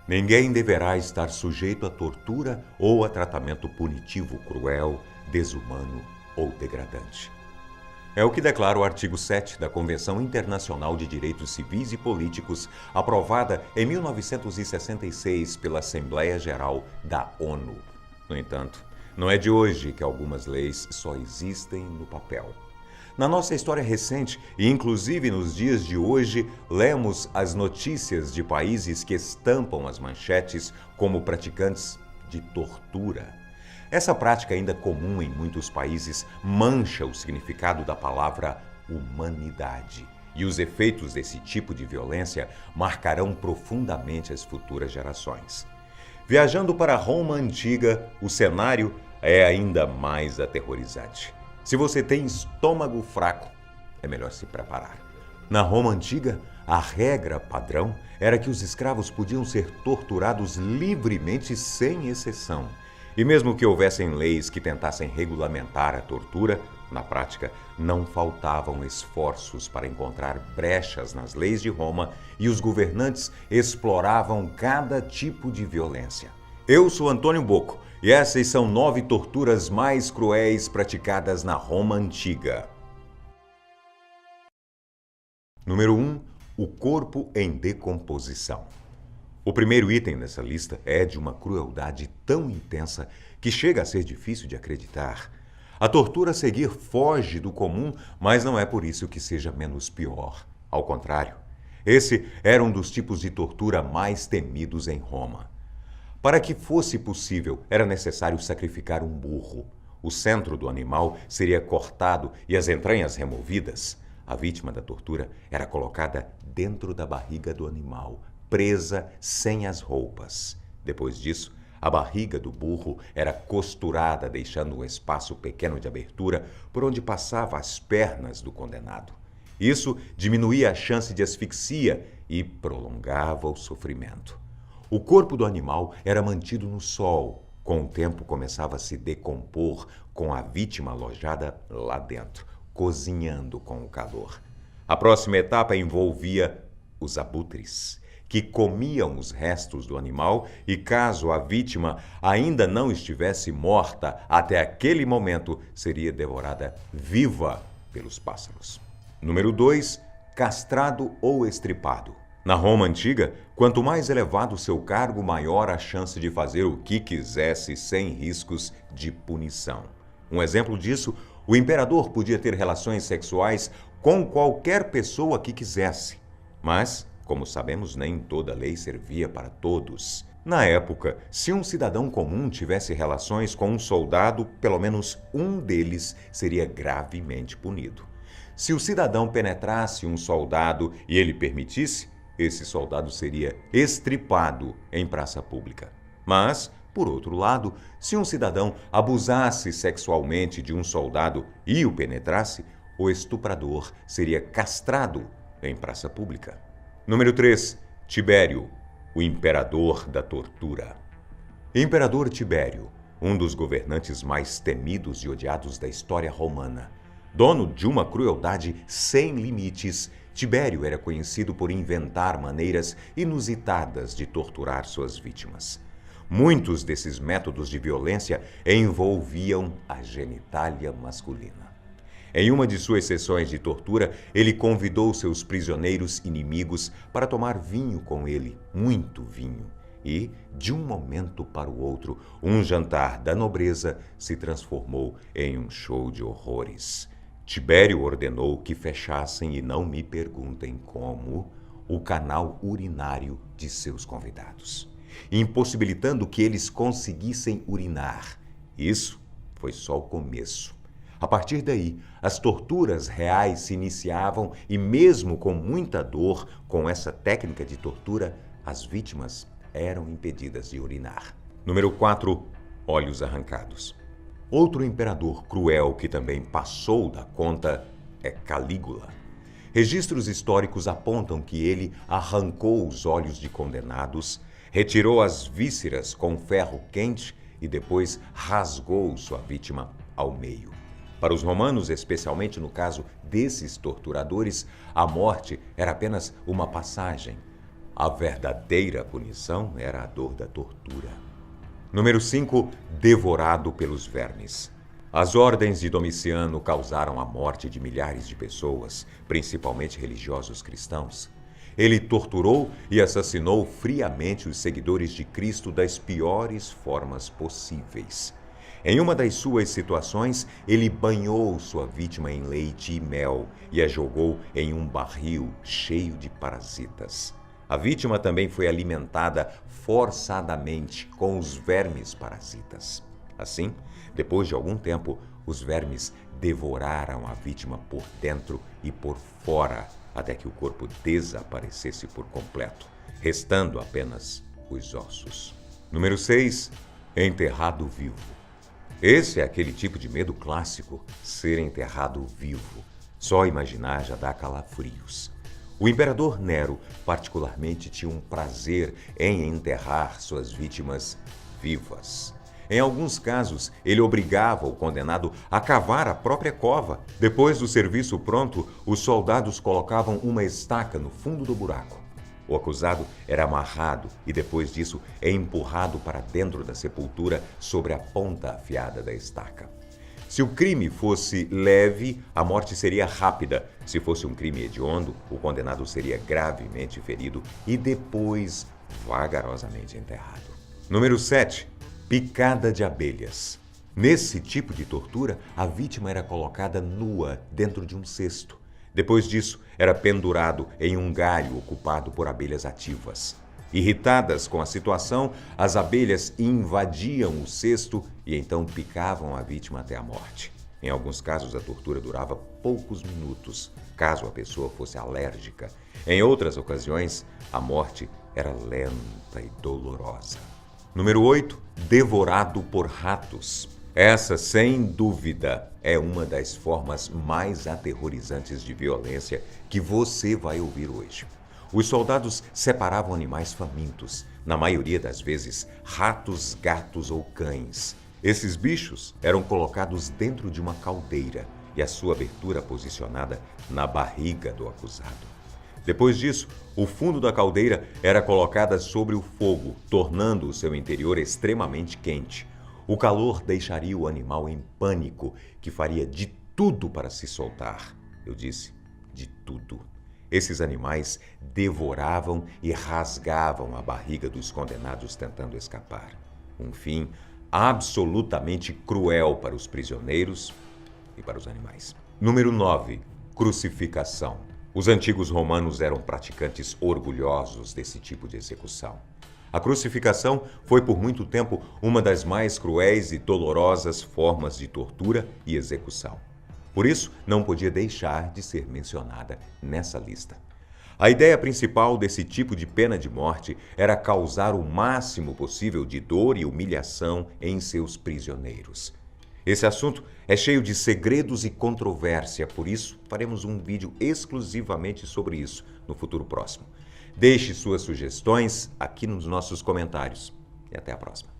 Ninguém deverá estar sujeito a tortura ou a tratamento punitivo cruel, desumano ou degradante. É o que declara o artigo 7 da Convenção Internacional de Direitos Civis e Políticos, aprovada em 1966 pela Assembleia Geral da ONU. No entanto, não é de hoje que algumas leis só existem no papel. Na nossa história recente, e inclusive nos dias de hoje, lemos as notícias de países que estampam as manchetes como praticantes de tortura. Essa prática, ainda comum em muitos países, mancha o significado da palavra humanidade. E os efeitos desse tipo de violência marcarão profundamente as futuras gerações. Viajando para Roma antiga, o cenário é ainda mais aterrorizante. Se você tem estômago fraco, é melhor se preparar. Na Roma antiga, a regra padrão era que os escravos podiam ser torturados livremente sem exceção. E mesmo que houvessem leis que tentassem regulamentar a tortura, na prática não faltavam esforços para encontrar brechas nas leis de Roma e os governantes exploravam cada tipo de violência. Eu sou Antônio Bocco e essas são 9 torturas mais cruéis praticadas na Roma antiga. Número 1. O corpo em decomposição. O primeiro item dessa lista é de uma crueldade tão intensa que chega a ser difícil de acreditar. A tortura a seguir foge do comum, mas não é por isso que seja menos pior. Ao contrário, esse era um dos tipos de tortura mais temidos em Roma. Para que fosse possível, era necessário sacrificar um burro. O centro do animal seria cortado e as entranhas removidas. A vítima da tortura era colocada dentro da barriga do animal, presa sem as roupas. Depois disso, a barriga do burro era costurada, deixando um espaço pequeno de abertura por onde passava as pernas do condenado. Isso diminuía a chance de asfixia e prolongava o sofrimento. O corpo do animal era mantido no sol. Com o tempo, começava a se decompor com a vítima alojada lá dentro, cozinhando com o calor. A próxima etapa envolvia os abutres, que comiam os restos do animal e, caso a vítima ainda não estivesse morta, até aquele momento seria devorada viva pelos pássaros. Número 2. Castrado ou estripado. Na Roma antiga, quanto mais elevado o seu cargo, maior a chance de fazer o que quisesse sem riscos de punição. Um exemplo disso, o imperador podia ter relações sexuais com qualquer pessoa que quisesse. Mas, como sabemos, nem toda lei servia para todos. Na época, se um cidadão comum tivesse relações com um soldado, pelo menos um deles seria gravemente punido. Se o cidadão penetrasse um soldado e ele permitisse, esse soldado seria estripado em praça pública. Mas, por outro lado, se um cidadão abusasse sexualmente de um soldado e o penetrasse, o estuprador seria castrado em praça pública. Número 3. Tibério, o imperador da tortura. Imperador Tibério, um dos governantes mais temidos e odiados da história romana. Dono de uma crueldade sem limites, Tibério era conhecido por inventar maneiras inusitadas de torturar suas vítimas. Muitos desses métodos de violência envolviam a genitália masculina. Em uma de suas sessões de tortura, ele convidou seus prisioneiros inimigos para tomar vinho com ele, muito vinho. E, de um momento para o outro, um jantar da nobreza se transformou em um show de horrores. Tibério ordenou que fechassem, e não me perguntem como, o canal urinário de seus convidados, impossibilitando que eles conseguissem urinar. Isso foi só o começo. A partir daí, as torturas reais se iniciavam e, mesmo com muita dor, com essa técnica de tortura, as vítimas eram impedidas de urinar. Número 4. Olhos arrancados. Outro imperador cruel que também passou da conta é Calígula. Registros históricos apontam que ele arrancou os olhos de condenados, retirou as vísceras com ferro quente e depois rasgou sua vítima ao meio. Para os romanos, especialmente no caso desses torturadores, a morte era apenas uma passagem. A verdadeira punição era a dor da tortura. Número 5. Devorado pelos vermes. As ordens de Domiciano causaram a morte de milhares de pessoas, principalmente religiosos cristãos. Ele torturou e assassinou friamente os seguidores de Cristo das piores formas possíveis. Em uma das suas situações, ele banhou sua vítima em leite e mel e a jogou em um barril cheio de parasitas. A vítima também foi alimentada forçadamente com os vermes parasitas. Assim, depois de algum tempo, os vermes devoraram a vítima por dentro e por fora, até que o corpo desaparecesse por completo, restando apenas os ossos. Número 6. Enterrado vivo. Esse é aquele tipo de medo clássico, ser enterrado vivo. Só imaginar já dá calafrios. O imperador Nero, particularmente, tinha um prazer em enterrar suas vítimas vivas. Em alguns casos, ele obrigava o condenado a cavar a própria cova. Depois do serviço pronto, os soldados colocavam uma estaca no fundo do buraco. O acusado era amarrado e, depois disso, empurrado para dentro da sepultura sobre a ponta afiada da estaca. Se o crime fosse leve, a morte seria rápida. Se fosse um crime hediondo, o condenado seria gravemente ferido e depois vagarosamente enterrado. Número 7. Picada de abelhas. Nesse tipo de tortura, a vítima era colocada nua dentro de um cesto. Depois disso, era pendurado em um galho ocupado por abelhas ativas. Irritadas com a situação, as abelhas invadiam o cesto e então picavam a vítima até a morte. Em alguns casos, a tortura durava poucos minutos, caso a pessoa fosse alérgica. Em outras ocasiões, a morte era lenta e dolorosa. Número 8. Devorado por ratos. Essa, sem dúvida, é uma das formas mais aterrorizantes de violência que você vai ouvir hoje. Os soldados separavam animais famintos, na maioria das vezes ratos, gatos ou cães. Esses bichos eram colocados dentro de uma caldeira e a sua abertura posicionada na barriga do acusado. Depois disso, o fundo da caldeira era colocado sobre o fogo, tornando o seu interior extremamente quente. O calor deixaria o animal em pânico, que faria de tudo para se soltar. Eu disse, de tudo. Esses animais devoravam e rasgavam a barriga dos condenados tentando escapar. Um fim absolutamente cruel para os prisioneiros e para os animais. Número 9. Crucificação. Os antigos romanos eram praticantes orgulhosos desse tipo de execução. A crucificação foi por muito tempo uma das mais cruéis e dolorosas formas de tortura e execução. Por isso, não podia deixar de ser mencionada nessa lista. A ideia principal desse tipo de pena de morte era causar o máximo possível de dor e humilhação em seus prisioneiros. Esse assunto é cheio de segredos e controvérsia, por isso faremos um vídeo exclusivamente sobre isso no futuro próximo. Deixe suas sugestões aqui nos nossos comentários e até a próxima.